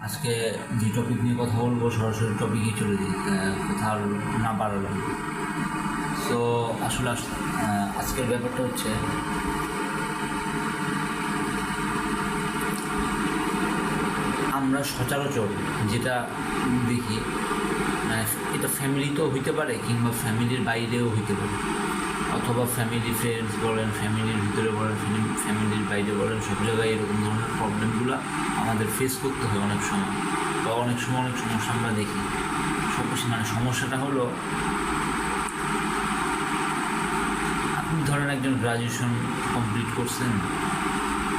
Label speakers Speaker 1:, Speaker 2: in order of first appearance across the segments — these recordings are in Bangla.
Speaker 1: আজকে যে টপিক নিয়ে কথা বলবো সরাসরি টপিকে চলে যাই, কোথাও না বাড়ালাম। সো আসলে আজকের ব্যাপারটা হচ্ছে আমরা সচরাচর যেটা দেখি, মানে এটা ফ্যামিলিতেও হইতে পারে কিংবা ফ্যামিলির বাইরেও হইতে পারে, অথবা ফ্যামিলি ফ্রেন্ডস বলেন, ফ্যামিলির ভিতরে বলেন, ফ্যামিলির বাইরে বলেন, সব জায়গায় এরকম ধরনের প্রবলেমগুলো আমাদের ফেস করতে হয় অনেক সময়, বা অনেক সময় অনেক সমস্যা আমরা দেখি। মানে সমস্যাটা হলো, আপনি ধরেন একজন গ্রাজুয়েশন কমপ্লিট করছেন,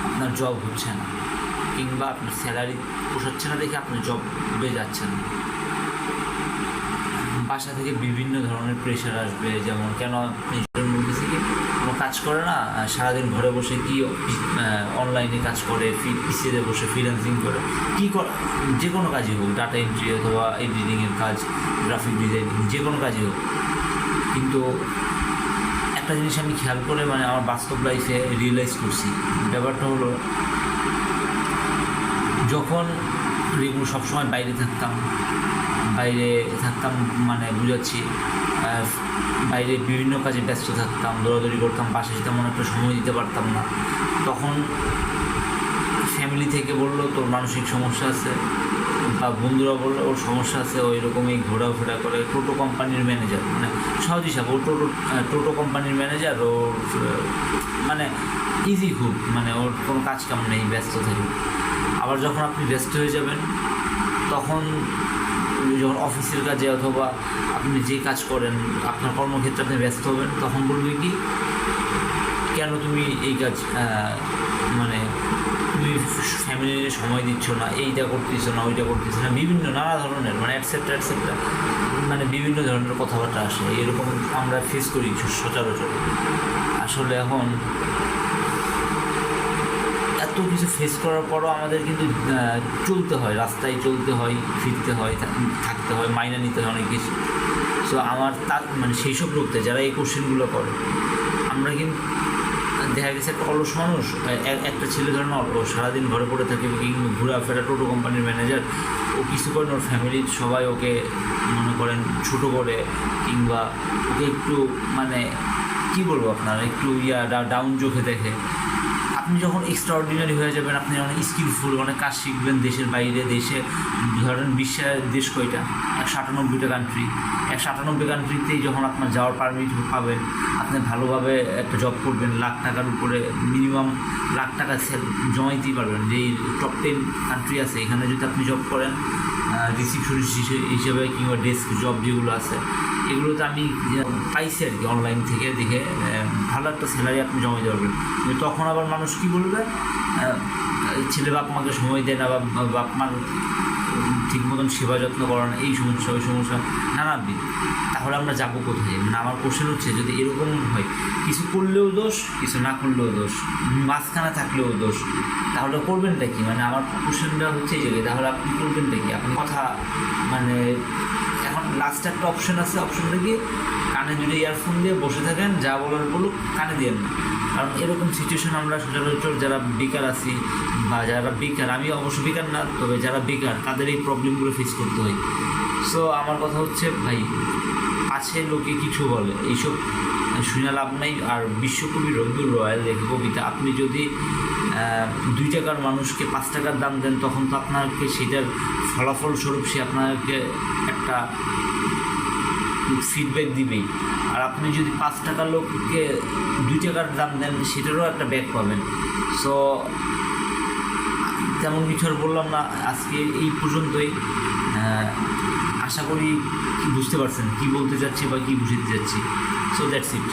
Speaker 1: আপনার জব হচ্ছে না, কিংবা আপনার স্যালারি পোষাচ্ছে না দেখে আপনি জবে যাচ্ছেন না। বাসা থেকে বিভিন্ন ধরনের প্রেশার আসবে, যেমন কেন আপনি বলতেছি কি কোনো কাজ করে না, সারাদিন ঘরে বসে কি অনলাইনে কাজ করে, পিসিতে বসে ফ্রিল্যান্সিং করে, কী করে, যে কোনো কাজই হোক, ডাটা এন্ট্রি অথবা এডিটিংয়ের কাজ, গ্রাফিক ডিজাইনিং, যে কোনো কাজই হোক। কিন্তু একটা জিনিস আমি খেয়াল করে, মানে আমার বাস্তব লাইফে রিয়েলাইজ করছি, ব্যাপারটা হলো যখন সবসময় বাইরে থাকতাম মানে বুঝাচ্ছি, বাইরে বিভিন্ন কাজে ব্যস্ত থাকতাম, দৌড়াদৌড়ি করতাম, বাসায় তেমন একটা সময় দিতে পারতাম না। তখন ফ্যামিলি থেকে বললো তোর মানসিক সমস্যা আছে, বা বন্ধুরা বললো ওর সমস্যা আছে, ওই রকমই ঘোরাফেরা করে। টোটো কোম্পানির ম্যানেজার, মানে সহজ হিসাব, ও টোটো কোম্পানির ম্যানেজার, ওর মানে ইজি খুব, মানে ওর কোনো কাজ কাম নেই, ব্যস্ত থাকে। আবার যখন আপনি ব্যস্ত হয়ে যাবেন, তখন যখন অফিসের কাজে অথবা আপনি যে কাজ করেন, আপনার কর্মক্ষেত্রে আপনি ব্যস্ত হবেন, তখন বলবে কি কেন তুমি এই কাজ, মানে তুমি ফ্যামিলির সময় দিচ্ছ না, এইটা করতেছো না, ওইটা করতেছো না, বিভিন্ন নানা ধরনের, মানে অ্যাটসেট্রা, মানে বিভিন্ন ধরনের কথাবার্তা আসে। এরকম আমরা ফেস করি সচরাচর। আসলে এখন এত কিছু ফেস করার পরও আমাদের কিন্তু চলতে হয়, রাস্তায় চলতে হয়, ফিরতে হয়, থাকতে হয়, মাইনে নিতে হয় অনেক কিছু। সো আমার মানে সেই সব লোকতে যারা এই কোশ্চেনগুলো করে, আমরা কিন্তু দেখা গেছে একটা অলস মানুষ, একটা ছেলে ধরেন ও সারাদিন ঘরে পড়ে থাকে, ঘোরাফেরা, টোটো কোম্পানির ম্যানেজার, ও কিছু করেন, ওর ফ্যামিলির সবাই ওকে মনে করেন ছোটো করে, কিংবা ওকে একটু মানে কী বলবো আপনার, একটু ডাউন চোখে দেখে। আপনি যখন এক্সট্রাঅর্ডিনারি হয়ে যাবেন, আপনি অনেক স্কিলফুল, অনেক কাজ শিখবেন দেশের বাইরে, দেশে ধরেন বিশ্বের দেশ কয়টা, 198টা কান্ট্রি, 198 কান্ট্রিতেই যখন আপনার যাওয়ার পারমিট পাবেন, আপনি ভালোভাবে একটা জব করবেন, লাখ টাকার উপরে মিনিমাম লাখ টাকা জমাইতেই পারবেন। যে টপ 10 কান্ট্রি আছে, এখানে যদি আপনি জব করেন রিসিপশনিস্ট হিসেবে, কিংবা ডেস্ক জব যেগুলো আছে, এগুলোতে আমি পাইছি আর কি, অনলাইন থেকে দেখে ভালো একটা স্যালারি আপনি জমাইতে পারবেন। তখন আবার মানুষ কী বলবে, ছেলে বাপ মাকে সময় দেয় না, বা বাপ মার ঠিক মতন সেবা যত্ন করা না, এই সমস্যা ওই সমস্যা নানাবিধ। তাহলে আমরা যাবো কোথায়? মানে আমার কোশ্চেন হচ্ছে, যদি এরকম হয়, কিছু করলেও দোষ, কিছু না করলেও দোষ, মাঝখানে থাকলেও দোষ, তাহলে করবেনটা কি? মানে আমার কোশ্চেনটা হচ্ছে এই জায়গায়, তাহলে আপনি করবেনটা কি? আপনি কথা মানে এখন লাস্ট একটা অপশন আছে, অপশনটা কি, কানে যদি ইয়ারফোন দিয়ে বসে থাকেন, যা বলার বলুক, কানে দিয়ে না। কারণ এরকম সিচুয়েশন আমরা সচরাচর যারা বেকার আছি, বা যারা বেকার, আমি অবশ্য বেকার না, তবে যারা বেকার তাদের এই প্রবলেমগুলো ফেস করতে হয়। সো আমার কথা হচ্ছে ভাই, আছে লোকে কিছু বলে, এইসব শুনে লাভ নাই। আর বিশ্বকবি রবীন্দ্র রয়্যাল লেখা কবিতা, আপনি যদি 2 টাকার মানুষকে 5 টাকার দাম দেন, তখন তো আপনাকে সেটার ফলাফলস্বরূপ সে আপনাকে একটা ফিডব্যাক দিবেই। আর আপনি যদি 5 টাকার লোককে 2 টাকার দাম দেন, সেটারও একটা ব্যাক পাবেন। সো তেমন কিছু আর বললাম না, আজকে এই পর্যন্তই। আশা করি বুঝতে পারছেন কী বলতে চাচ্ছি বা কী বুঝাতে চাচ্ছি। So that's it.